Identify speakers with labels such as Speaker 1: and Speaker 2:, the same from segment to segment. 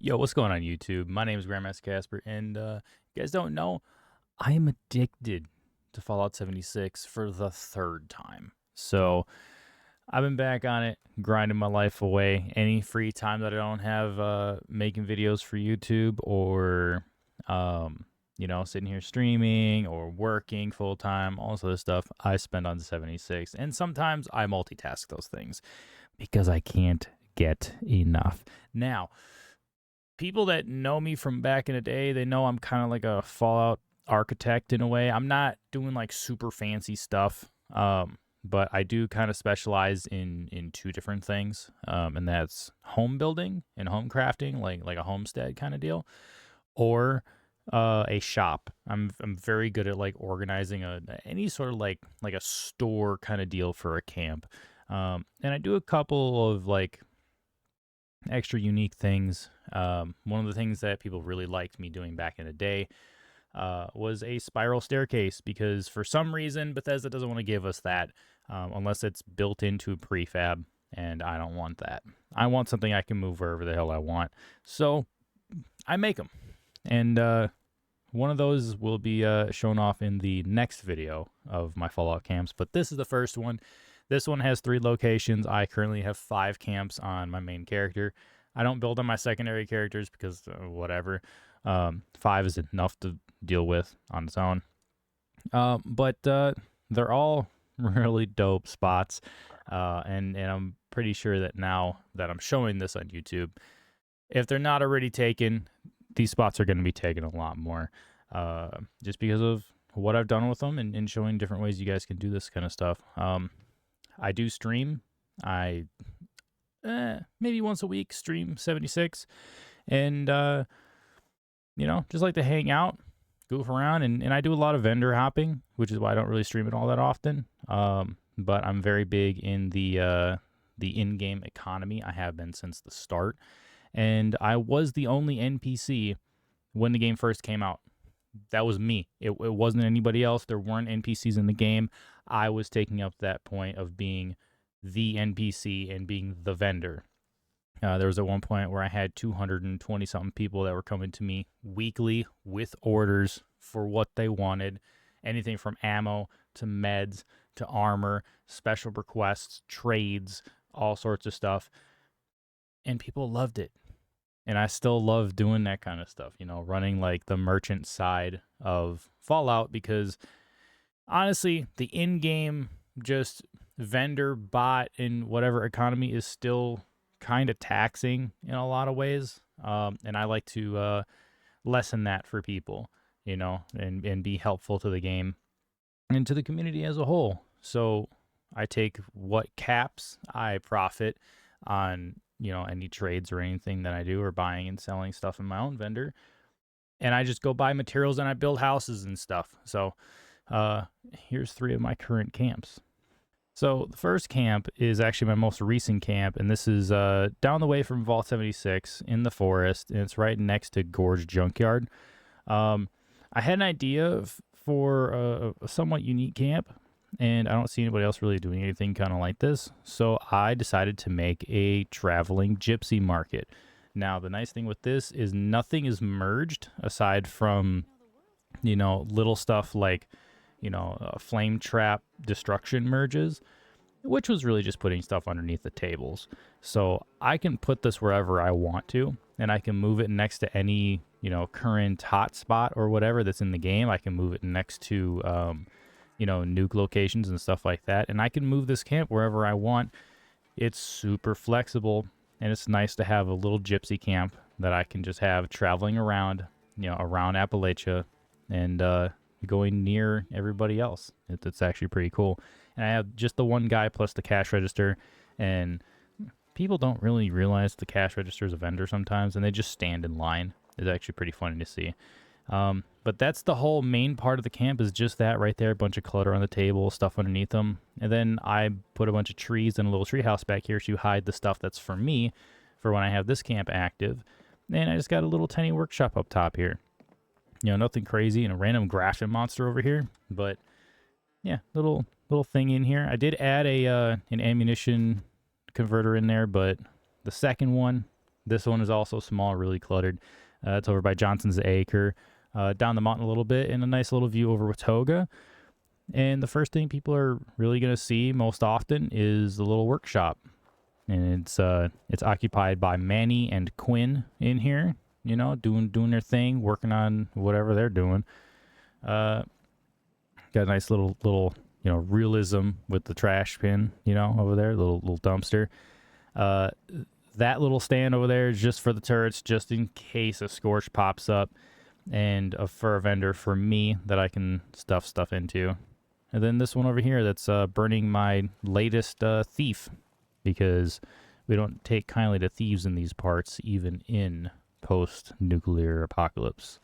Speaker 1: Yo, what's going on YouTube? My name is GrandmasterCasper, and you guys don't know, I am addicted to Fallout 76 for the third time. So I've been back on it, grinding my life away. Any free time that I don't have making videos for YouTube or, sitting here streaming or working full time, all this other stuff, I spend on 76. And sometimes I multitask those things because I can't get enough. Now, people that know me from back in the day, they know I'm kind of like a Fallout architect in a way. I'm not doing like super fancy stuff, but I do kind of specialize in two different things, and that's home building and home crafting, like a homestead kind of deal, or a shop. I'm very good at like organizing any sort of like a store kind of deal for a camp, and I do a couple of like extra unique things. One of the things that people really liked me doing back in the day was a spiral staircase, because for some reason Bethesda doesn't want to give us that unless it's built into a prefab, and I don't want that. I want something I can move wherever the hell I want, so I make them. And one of those will be shown off in the next video of my Fallout camps, but this is the first one. This one has 3 locations. I currently have 5 camps on my main character. I don't build on my secondary characters because whatever. 5 is enough to deal with on its own. But they're all really dope spots. And I'm pretty sure that now that I'm showing this on YouTube, if they're not already taken, these spots are going to be taken a lot more. Just because of what I've done with them and showing different ways you guys can do this kind of stuff. I do stream. I maybe once a week stream 76, and just like to hang out, goof around, and I do a lot of vendor hopping, which is why I don't really stream it all that often. But I'm very big in the in-game economy. I have been since the start, and I was the only NPC when the game first came out. That was me. It wasn't anybody else. There weren't NPCs in the game. I was taking up that point of being the NPC and being the vendor. There was at one point where I had 220-something people that were coming to me weekly with orders for what they wanted. Anything from ammo to meds to armor, special requests, trades, all sorts of stuff. And people loved it. And I still love doing that kind of stuff, running like the merchant side of Fallout, because honestly, the in-game just vendor bot and whatever economy is still kind of taxing in a lot of ways. And I like to lessen that for people, and be helpful to the game and to the community as a whole. So I take what caps I profit on, any trades or anything that I do, or buying and selling stuff in my own vendor. And I just go buy materials and I build houses and stuff. So here's 3 of my current camps. So the first camp is actually my most recent camp, and this is down the way from Vault 76 in the forest, and it's right next to Gorge Junkyard. I had an idea for a somewhat unique camp, and I don't see anybody else really doing anything kind of like this, so I decided to make a traveling gypsy market. Now, the nice thing with this is nothing is merged aside from, little stuff like, flame trap destruction merges, which was really just putting stuff underneath the tables. So I can put this wherever I want to, and I can move it next to any, current hotspot or whatever that's in the game. I can move it next to, nuke locations and stuff like that. And I can move this camp wherever I want. It's super flexible, and it's nice to have a little gypsy camp that I can just have traveling around, around Appalachia, and going near everybody else. It's actually pretty cool. And I have just the one guy plus the cash register, and people don't really realize the cash register is a vendor sometimes, and they just stand in line. It's actually pretty funny to see. But that's the whole main part of the camp, is just that right there. A bunch of clutter on the table, stuff underneath them. And then I put a bunch of trees and a little tree house back here to hide the stuff that's for me for when I have this camp active. And I just got a little tiny workshop up top here. Nothing crazy, and a random grafting monster over here. But yeah, little thing in here. I did add an ammunition converter in there, but the second one This one is also small, really cluttered. It's over by Johnson's Acre, down the mountain a little bit, and a nice little view over Watoga. And the first thing people are really going to see most often is the little workshop. And it's occupied by Manny and Quinn in here, you know, doing their thing, working on whatever they're doing. Got a nice little you know, realism with the trash bin, you know, over there, little dumpster. That little stand over there is just for the turrets, just in case a scorch pops up, and a fur vendor for me that I can stuff stuff into. And then this one over here that's burning my latest thief, because we don't take kindly to thieves in these parts, even in post-nuclear apocalypse.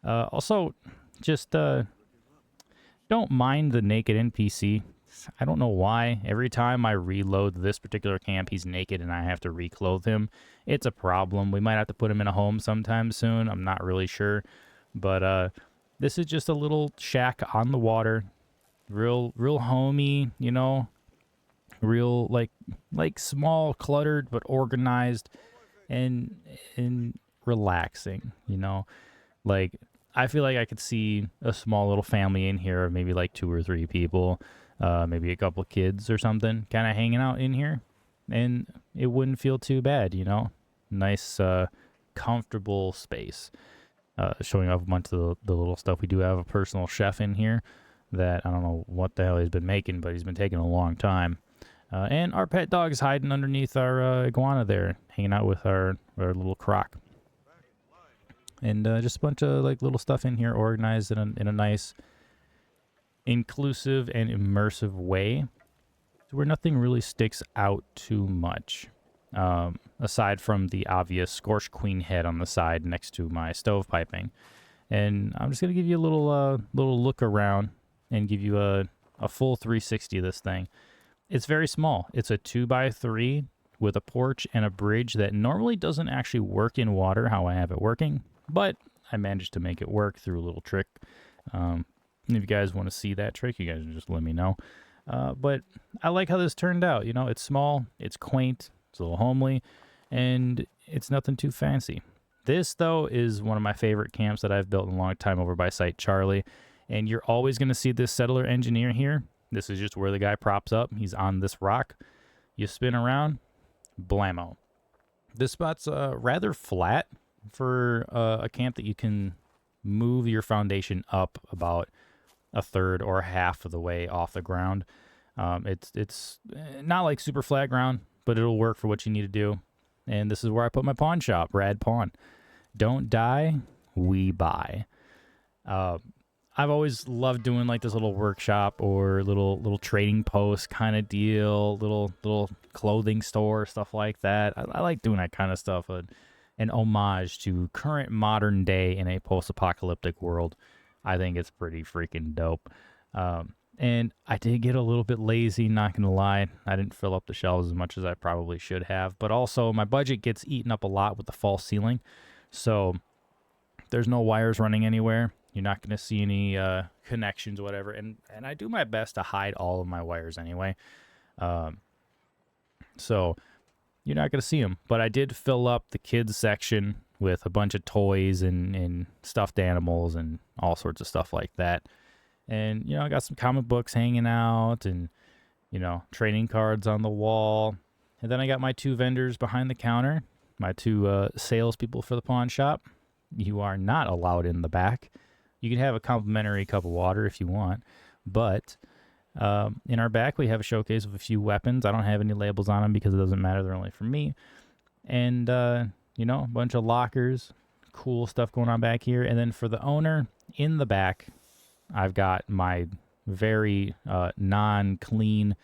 Speaker 1: Also, just don't mind the naked NPC. I don't know why. Every time I reload this particular camp, he's naked and I have to reclothe him. It's a problem. We might have to put him in a home sometime soon. I'm not really sure. But this is just a little shack on the water. Real homey, you know. Real like small, cluttered, but organized and relaxing, you know. Like, I feel like I could see a small little family in here of maybe like 2 or 3 people, maybe a couple kids or something, kind of hanging out in here, and it wouldn't feel too bad, you know. Nice, comfortable space. Showing off a bunch of the little stuff. We do have a personal chef in here that I don't know what the hell he's been making, but he's been taking a long time. And our pet dog is hiding underneath our iguana there, hanging out with our little croc. And just a bunch of like little stuff in here organized in a nice, inclusive and immersive way, where nothing really sticks out too much, aside from the obvious scorched queen head on the side next to my stovepiping. And I'm just gonna give you a little look around and give you a full 360 of this thing. It's very small. It's a 2x3 with a porch and a bridge that normally doesn't actually work in water how I have it working, but I managed to make it work through a little trick. If you guys want to see that trick, you guys just let me know. But I like how this turned out. You know, it's small, it's quaint, it's a little homely, and it's nothing too fancy. This, though, is one of my favorite camps that I've built in a long time over by Site Charlie. And you're always going to see this settler engineer here. This is just where the guy props up. He's on this rock. You spin around, blammo. This spot's rather flat for a camp that you can move your foundation up about a third or half of the way off the ground. It's not like super flat ground, but it'll work for what you need to do. And this is where I put my pawn shop, Rad Pawn. Don't die, we buy. I've always loved doing like this little workshop or little trading post kind of deal, little clothing store, stuff like that. I like doing that kind of stuff, an homage to current modern day in a post-apocalyptic world. I think it's pretty freaking dope. And I did get a little bit lazy, not gonna lie. I didn't fill up the shelves as much as I probably should have, but also my budget gets eaten up a lot with the false ceiling. So there's no wires running anywhere. You're not going to see any connections or whatever. And I do my best to hide all of my wires anyway. So you're not going to see them. But I did fill up the kids section with a bunch of toys and stuffed animals and all sorts of stuff like that. And, you know, I got some comic books hanging out and, you know, trading cards on the wall. And then I got my 2 vendors behind the counter, my 2 salespeople for the pawn shop. You are not allowed in the back. You can have a complimentary cup of water if you want, but in our back we have a showcase of a few weapons. I don't have any labels on them because it doesn't matter. They're only for me. And, you know, a bunch of lockers, cool stuff going on back here. And then for the owner, in the back, I've got my very non-clean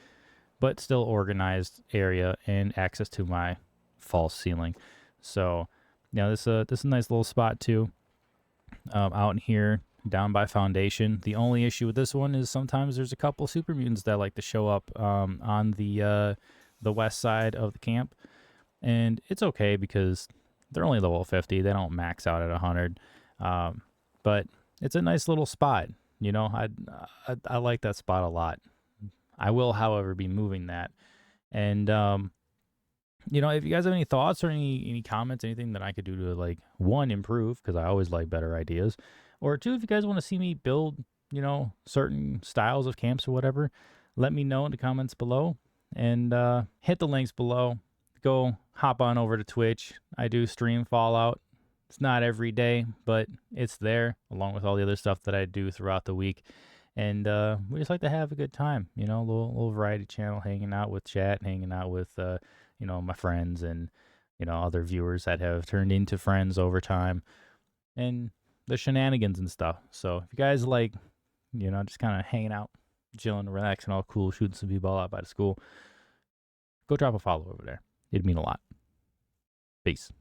Speaker 1: but still organized area and access to my false ceiling. So, you know, this is a nice little spot too. Out in here, down by Foundation. The only issue with this one is sometimes there's a couple super mutants that like to show up on the west side of the camp, and it's okay because they're only level 50. They don't max out at 100, but it's a nice little spot. You know, I like that spot a lot. I will, however, be moving that, and if you guys have any thoughts or any comments, anything that I could do to, like, one, improve, because I always like better ideas, or two, if you guys want to see me build, certain styles of camps or whatever, let me know in the comments below, and hit the links below. Go hop on over to Twitch. I do stream Fallout. It's not every day, but it's there, along with all the other stuff that I do throughout the week. And we just like to have a good time, a little variety channel, hanging out with chat, hanging out with, my friends and, other viewers that have turned into friends over time, and the shenanigans and stuff. So if you guys like, just kind of hanging out, chilling, relaxing, all cool, shooting some b-ball out by the school, go drop a follow over there. It'd mean a lot. Peace.